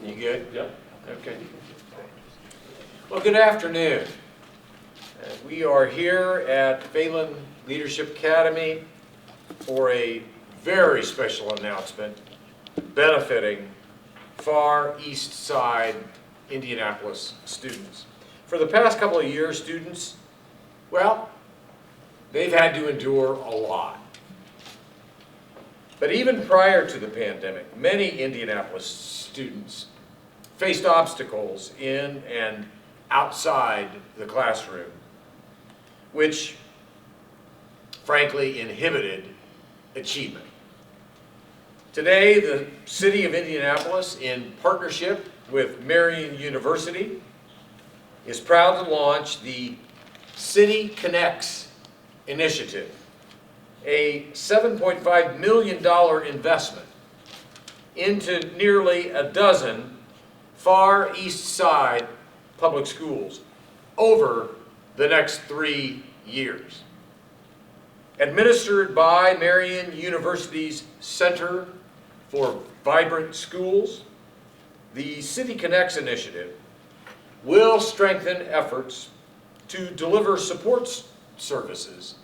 You good? Yep. Okay. Well, good afternoon. We are here at Phelan Leadership Academy for a very special announcement benefiting Far Eastside Indianapolis students. For the past couple of years, students, well, they've had to endure a lot. But even prior to the pandemic, many Indianapolis students faced obstacles in and outside the classroom, which frankly inhibited achievement. Today, the City of Indianapolis, in partnership with Marian University, is proud to launch the City Connects initiative, a $7.5 million investment into nearly a dozen Far East Side public schools over the next 3 years. Administered by Marion University's Center for Vibrant Schools, the City Connects initiative will strengthen efforts to deliver support services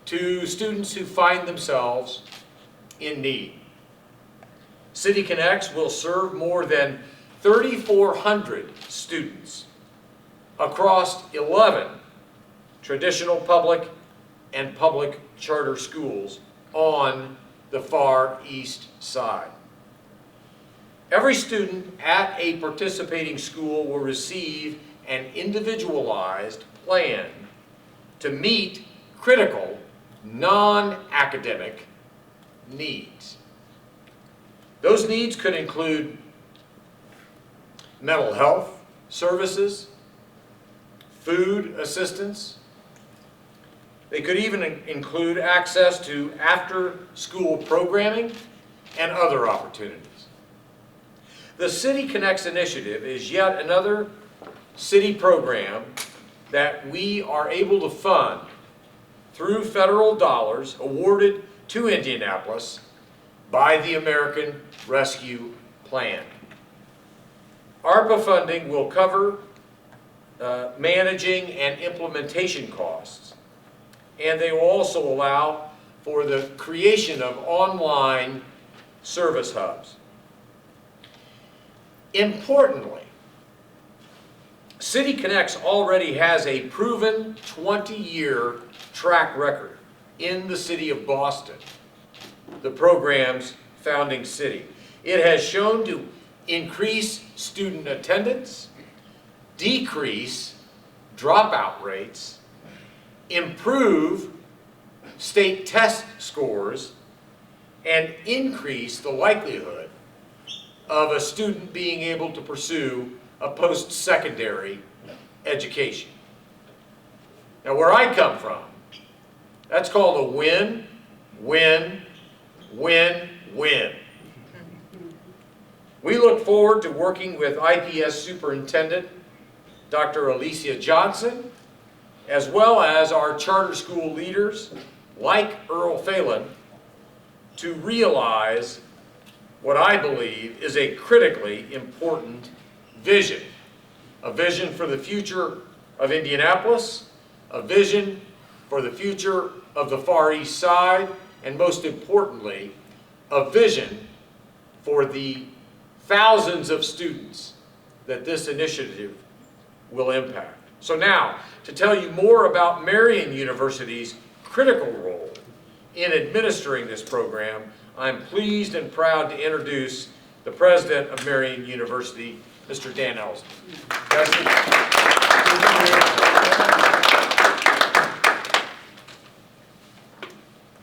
to students who find themselves in need. City Connects will serve more than 3,400 students across 11 traditional public and public charter schools on the Far East Side. Every student at a participating school will receive an individualized plan to meet critical non-academic needs. Those needs could include mental health services, food assistance. They could even include access to after-school programming and other opportunities. The City Connects initiative is yet another city program that we are able to fund through federal dollars awarded to Indianapolis by the American Rescue Plan. ARPA funding will cover managing and implementation costs, and they will also allow for the creation of online service hubs. Importantly, City Connects already has a proven 20-year track record in the city of Boston, the program's founding city. It has shown to increase student attendance, decrease dropout rates, improve state test scores, and increase the likelihood of a student being able to pursue a post-secondary education. Now, where I come from, that's called a win, win, win, win. We look forward to working with IPS Superintendent Dr. Alicia Johnson, as well as our charter school leaders, like Earl Phelan, to realize what I believe is a critically important vision. A vision for the future of Indianapolis, a vision for the future of the Far East Side, and most importantly, a vision for the thousands of students that this initiative will impact. So now, to tell you more about Marion University's critical role in administering this program, I'm pleased and proud to introduce the president of Marion University, Mr. Dan Ellison.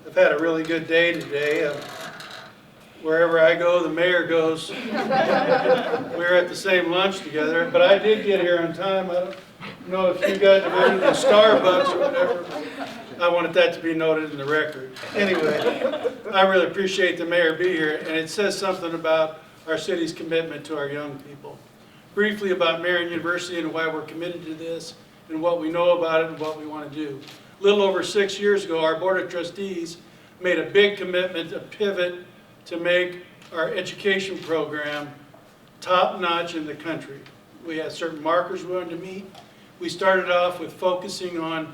I've had a really good day today. Wherever I go, the mayor goes. We're at the same lunch together, but I did get here on time. I don't know if you got to go to the Starbucks or whatever. I wanted that to be noted in the record. Anyway, I really appreciate the mayor being here, and it says something about our city's commitment to our young people. Briefly about Marion University and why we're committed to this, and what we know about it and what we want to do. A little over 6 years ago, our Board of Trustees made a big commitment, a pivot, to make our education program top-notch in the country. We had certain markers we wanted to meet. We started off with focusing on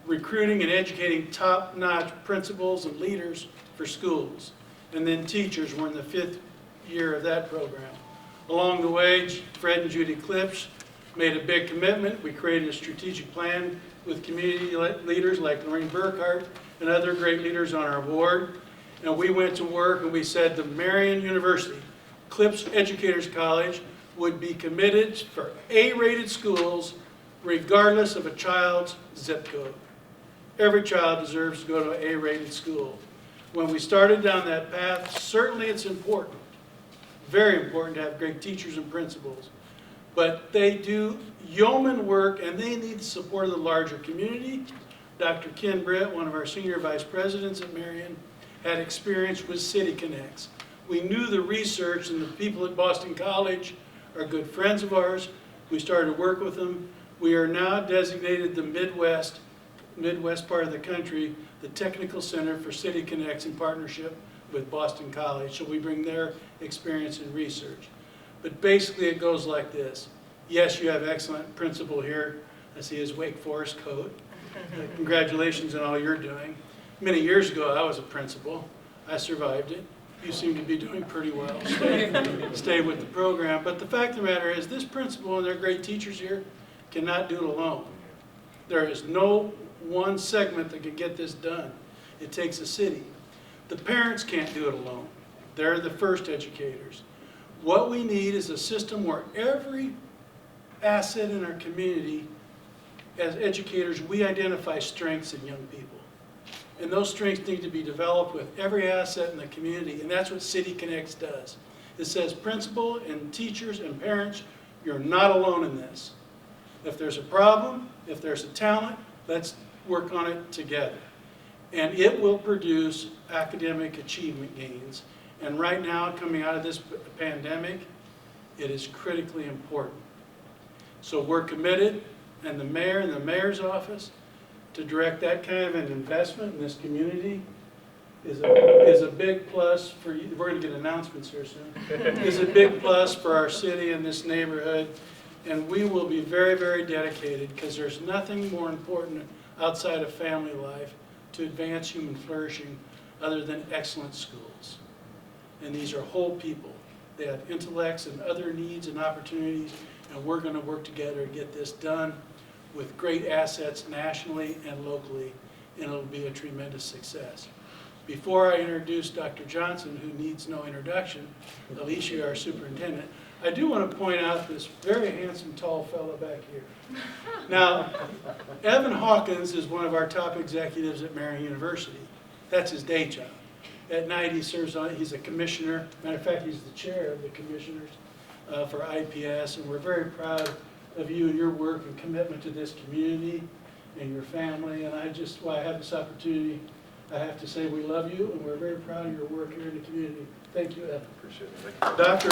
recruiting and educating top-notch principals and leaders for schools. And then teachers. We're in the 5th year of that program. Along the way, Fred and Judy Klipsch made a big commitment. We created a strategic plan with community leaders like Lorraine Burkhart and other great leaders on our board. And we went to work and we said the Marian University, Klipsch Educators College, would be committed for A-rated schools regardless of a child's zip code. Every child deserves to go to an A-rated school. When we started down that path, certainly it's important, very important to have great teachers and principals. But they do yeoman work and they need the support of the larger community. Dr. Ken Britt, one of our senior vice presidents at Marion, had experience with City Connects. We knew the research, and the people at Boston College are good friends of ours. We started to work with them. We are now designated the Midwest part of the country, the Technical Center for City Connects in partnership with Boston College. So we bring their experience in research. But basically it goes like this. Yes, you have excellent principal here. I see his Wake Forest coat. Congratulations on all you're doing. Many years ago I was a principal. I survived it. You seem to be doing pretty well. Stay with the program. But the fact of the matter is this principal and their great teachers here cannot do it alone. There is no one segment that can get this done. It takes a city. The parents can't do it alone. They're the first educators. What we need is a system where every asset in our community, as educators, we identify strengths in young people. And those strengths need to be developed with every asset in the community, and that's what City Connects does. It says principal and teachers and parents, you're not alone in this. If there's a problem, if there's a talent, let's work on it together. And it will produce academic achievement gains. And right now, coming out of this pandemic, it is critically important. So we're committed, and the mayor and the mayor's office, to direct that kind of an investment in this community is a big plus for you. We're going to get announcements here soon. Is a big plus for our city and this neighborhood. And we will be very, very dedicated, because there's nothing more important outside of family life to advance human flourishing other than excellent schools. And these are whole people. They have intellects and other needs and opportunities, and we're going to work together to get this done with great assets nationally and locally, and it'll be a tremendous success. Before I introduce Dr. Johnson, who needs no introduction, Alicia, our superintendent, I do want to point out this very handsome, tall fellow back here. Now, Evan Hawkins is one of our top executives at Marian University. That's his day job. At night, he serves on, he's a commissioner. Matter of fact, he's the chair of the commissioners for IPS, and we're very proud of you and your work and commitment to this community and your family. And while I have this opportunity, I have to say we love you, and we're very proud of your work here in the community. Thank you, Evan. Appreciate it. Doctor,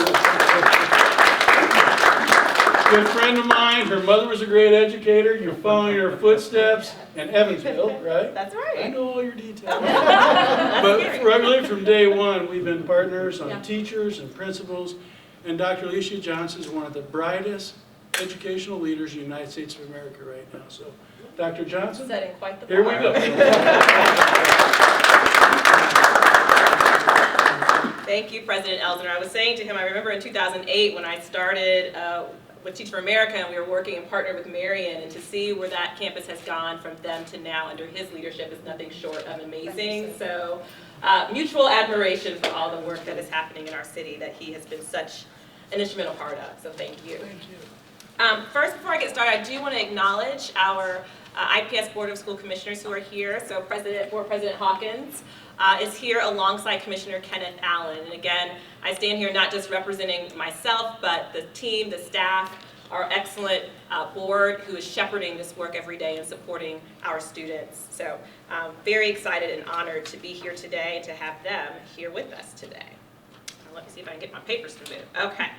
good friend of mine. Her mother was a great educator. You're following her footsteps in Evansville, right? That's right. I know all your details. But really from day one, we've been partners on teachers and principals. And Dr. Alicia Johnson is one of the brightest educational leaders in the United States of America right now. So, Dr. Johnson, Setting quite the here we bar. go. Thank you, President Elsener. I was saying to him, I remember in 2008 when I started with Teach for America, and we were working and partnered with Marion, and to see where that campus has gone from then to now under his leadership is nothing short of amazing. So mutual admiration for all the work that is happening in our city that he has been such an instrumental part of. So thank you. Thank you. First, before I get started, I do want to acknowledge our IPS Board of School Commissioners who are here. So Board President Hawkins is here alongside Commissioner Kenneth Allen. And again, I stand here not just representing myself, but the team, the staff, our excellent board who is shepherding this work every day and supporting our students. So very excited and honored to be here today and to have them here with us today. Let me see if I can get my papers to move. Okay.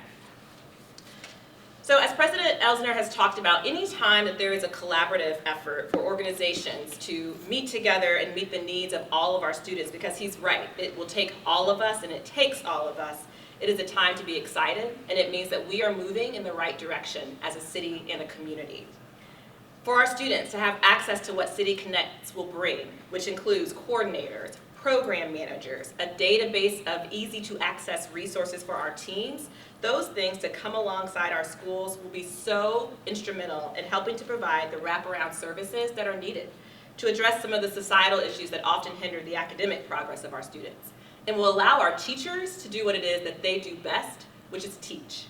So as President Elsener has talked about, any time that there is a collaborative effort for organizations to meet together and meet the needs of all of our students, because he's right, it will take all of us and it takes all of us, it is a time to be excited, and it means that we are moving in the right direction as a city and a community. For our students to have access to what City Connects will bring, which includes coordinators, program managers, a database of easy to access resources for our teams, those things to come alongside our schools will be so instrumental in helping to provide the wraparound services that are needed to address some of the societal issues that often hinder the academic progress of our students, and will allow our teachers to do what it is that they do best, which is teach.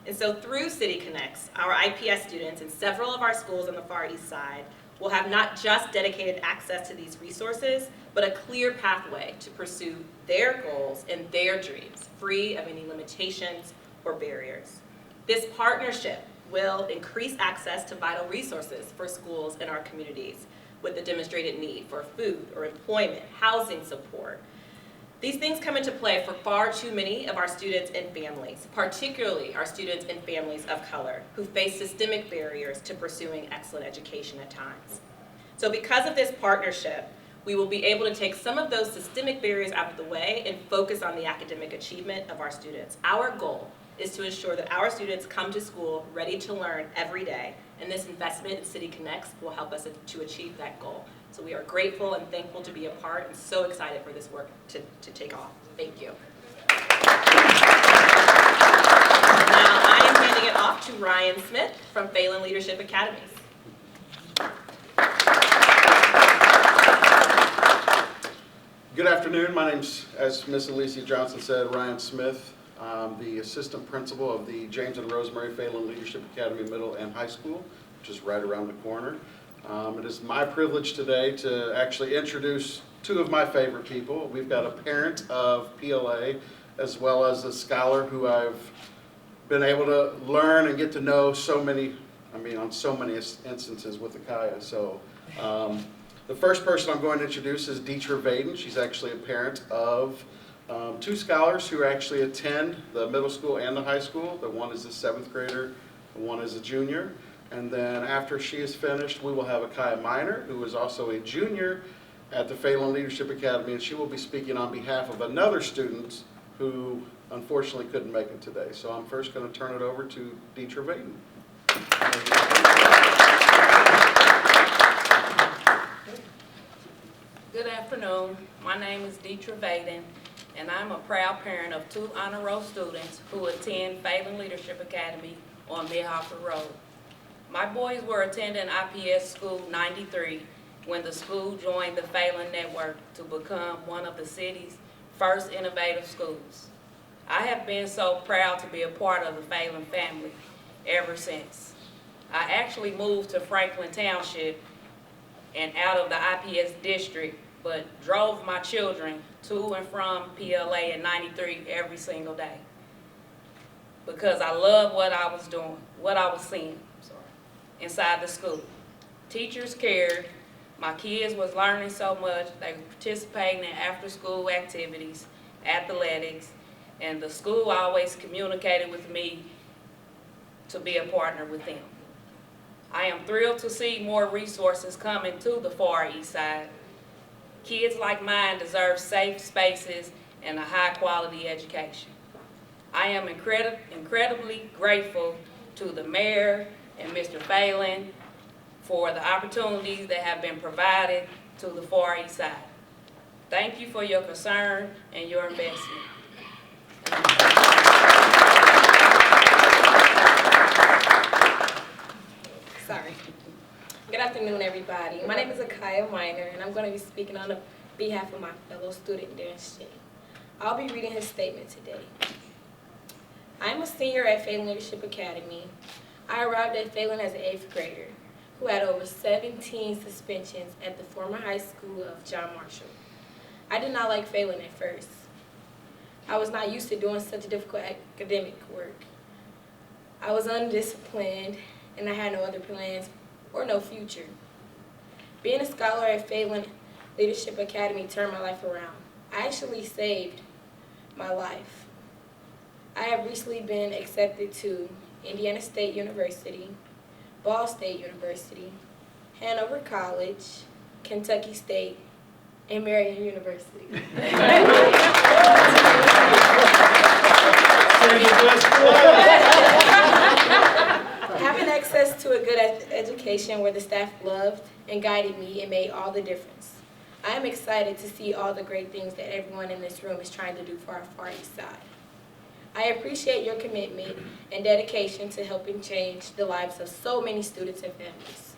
And so through City Connects, our IPS students in several of our schools on the Far East Side will have not just dedicated access to these resources, but a clear pathway to pursue their goals and their dreams, free of any limitations or barriers. This partnership will increase access to vital resources for schools in our communities with the demonstrated need for food or employment, housing support. These things come into play for far too many of our students and families, particularly our students and families of color, who face systemic barriers to pursuing excellent education at times. So because of this partnership, we will be able to take some of those systemic barriers out of the way and focus on the academic achievement of our students. Our goal is to ensure that our students come to school ready to learn every day, and this investment in City Connects will help us to achieve that goal. So we are grateful and thankful to be a part and so excited for this work to take off. Thank you. Now I am handing it off to Ryan Smith from Phelan Leadership Academies. Good afternoon. My name's, as Miss Alicia Johnson said, Ryan Smith. I'm the assistant principal of the James and Rosemary Phelan Leadership Academy Middle and High School, which is right around the corner. It is my privilege today to actually introduce two of my favorite people. We've got a parent of PLA as well as a scholar who I've been able to learn and get to know so many, on so many instances with Akaya. So the first person I'm going to introduce is Dietrich Vaden. She's actually a parent of two scholars who actually attend the middle school and the high school. The one is a 7th grader, and one is a junior. And then after she is finished, we will have Akaya Minor, who is also a junior at the Phelan Leadership Academy, and she will be speaking on behalf of another student who unfortunately couldn't make it today. So I'm first going to turn it over to Dietrich Vaden. Good afternoon. My name is Dietrich Vaden, and I'm a proud parent of 2 honor roll students who attend Phelan Leadership Academy on Mid-Hartford Road. My boys were attending IPS School 93 when the school joined the Phelan Network to become one of the city's first innovative schools. I have been so proud to be a part of the Phelan family ever since. I actually moved to Franklin Township and out of the IPS district, but drove my children to and from PLA in 93 every single day because I love what I was doing, what I was seeing inside the school. Teachers cared. My kids was learning so much. They were participating in after-school activities, athletics, and the school always communicated with me to be a partner with them. I am thrilled to see more resources coming to the Far East Side. Kids like mine deserve safe spaces and a high-quality education. I am incredibly grateful to the mayor and Mr. Phelan for the opportunities that have been provided to the Far East Side. Thank you for your concern and your investment. Sorry. Good afternoon, everybody. My name is Akaya Minor, and I'm going to be speaking on behalf of my fellow student, Darren Shea. I'll be reading his statement today. I'm a senior at Phelan Leadership Academy. I arrived at Phelan as an 8th grader who had over 17 suspensions at the former high school of John Marshall. I did not like Phelan at first. I was not used to doing such difficult academic work. I was undisciplined, and I had no other plans or no future. Being a scholar at Phelan Leadership Academy turned my life around. I actually saved my life. I have recently been accepted to Indiana State University, Ball State University, Hanover College, Kentucky State, and Marion University. Having access to a good education where the staff loved and guided me, it made all the difference. I am excited to see all the great things that everyone in this room is trying to do for our Far East Side. I appreciate your commitment and dedication to helping change the lives of so many students and families.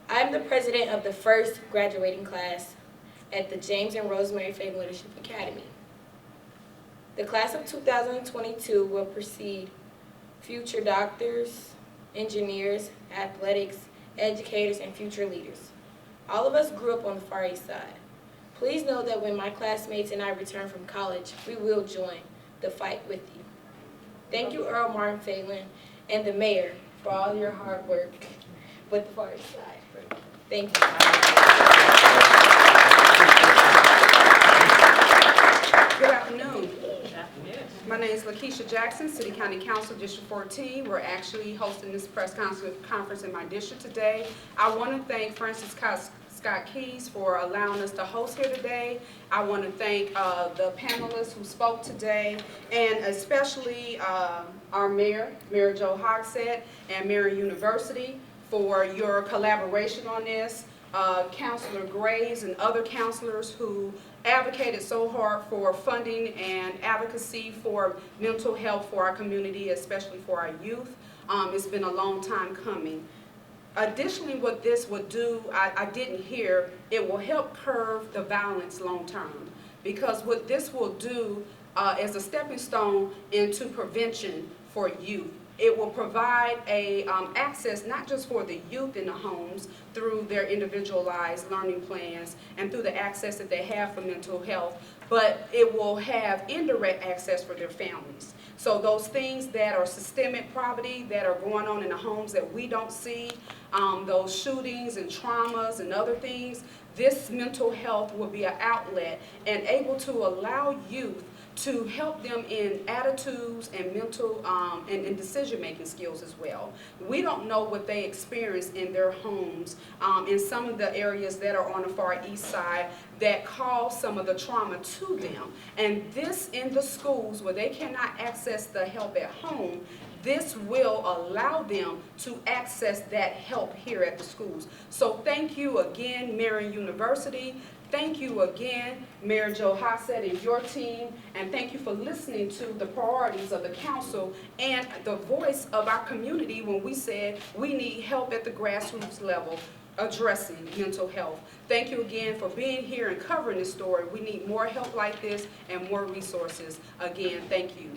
I am the president of the first graduating class at the James and Rosemary Faden Leadership Academy. The class of 2022 will precede future doctors, engineers, athletics, educators, and future leaders. All of us grew up on the Far East Side. Please know that when my classmates and I return from college, we will join the fight with you. Thank you, Earl Martin Phelan, and the mayor for all your hard work with the Far East Side. Thank you. Good afternoon. My name is Lakeisha Jackson, City County Council, District 14. We're actually hosting this press conference in my district today. I want to thank Francis Scott Keys for allowing us to host here today. I want to thank the panelists who spoke today, and especially our mayor, Mayor Joe Hogsett, and Marian University for your collaboration on this. Councilor Graves and other councilors who advocated so hard for funding and advocacy for mental health for our community, especially for our youth. It's been a long time coming. Additionally, what this would do, I didn't hear, it will help curb the violence long term. Because what this will do is a stepping stone into prevention for youth. It will provide access not just for the youth in the homes through their individualized learning plans and through the access that they have for mental health, but it will have indirect access for their families. So those things that are systemic poverty that are going on in the homes that we don't see, those shootings and traumas and other things, this mental health will be an outlet and able to allow youth to help them in attitudes and mental and decision-making skills as well. We don't know what they experience in their homes in some of the areas that are on the Far East Side that cause some of the trauma to them. And this in the schools where they cannot access the help at home, this will allow them to access that help here at the schools. So thank you again, Marion University. Thank you again, Mayor Joe Hogsett and your team, and thank you for listening to the priorities of the council and the voice of our community when we said we need help at the grassroots level addressing mental health. Thank you again for being here and covering this story. We need more help like this and more resources. Again, thank you.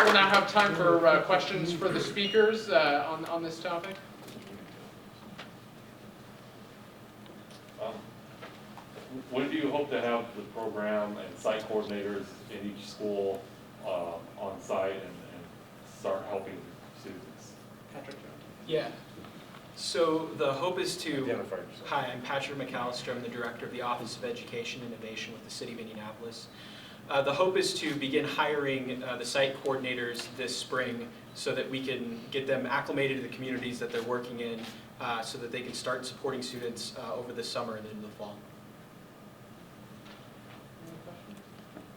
We'll now have time for questions for the speakers on this topic. When do you hope to have the program and site coordinators in each school on site and start helping students? Patrick Jones. Yeah. So the hope is to, Identify yourself. hi, I'm Patrick McAllister. I'm the Director of the Office of Education Innovation with the City of Indianapolis. The hope is to begin hiring the site coordinators this spring so that we can get them acclimated to the communities that they're working in so that they can start supporting students over the summer and into the fall.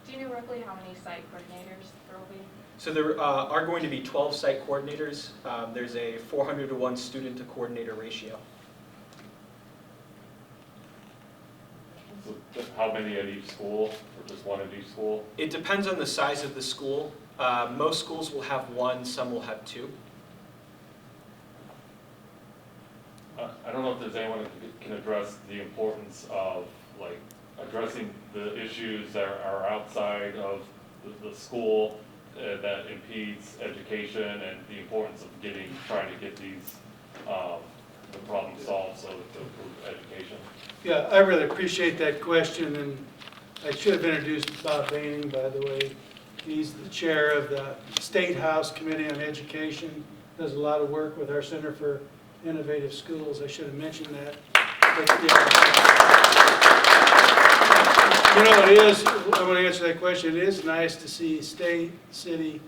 Do you know roughly how many site coordinators there will be? So there are going to be 12 site coordinators. There's a 400-to-1 student to coordinator ratio. So how many at each school, or just one at each school? It depends on the size of the school. Most schools will have one, some will have two. I don't know if there's anyone that can address the importance of like addressing the issues that are outside of the school that impedes education and the importance of trying to get these the problem solved so to improve education. Yeah, I really appreciate that question, and I should have introduced Bob Vaden, by the way. He's the chair of the State House Committee on Education, does a lot of work with our Center for Innovative Schools. I should have mentioned that. But, yeah. You know, it is I want to answer that question. It is nice to see state, city,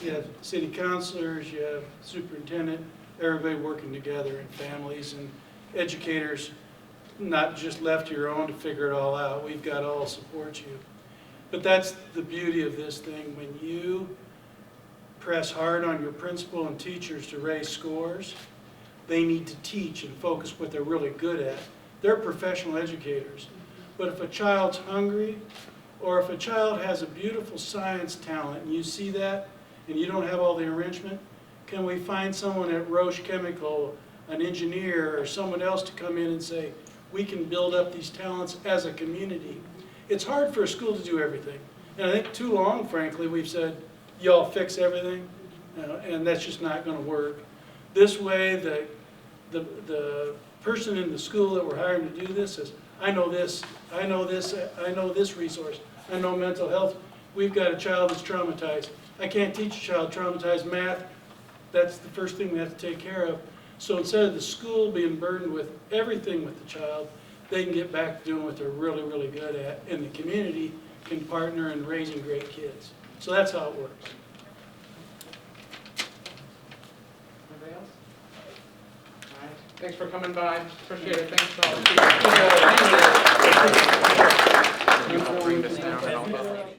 you have city councilors, you have superintendent, everybody working together, and families and educators, not just left to your own to figure it all out. We've got to all support you. But that's the beauty of this thing. When you press hard on your principal and teachers to raise scores, they need to teach and focus what they're really good at. They're professional educators. But if a child's hungry, or if a child has a beautiful science talent, and you see that, and you don't have all the enrichment, can we find someone at Roche Chemical, an engineer, or someone else to come in and say, we can build up these talents as a community? It's hard for a school to do everything. And I think too long, frankly, we've said, y'all fix everything, and that's just not going to work. This way, the person in the school that we're hiring to do this says, I know this, I know this, I know this resource, I know mental health. We've got a child that's traumatized. I can't teach a child traumatized math. That's the first thing we have to take care of. So instead of the school being burdened with everything with the child, they can get back to doing what they're really, really good at, and the community can partner in raising great kids. So that's how it works. Anybody else? All right. Thanks for coming by. Appreciate it. Thanks for all the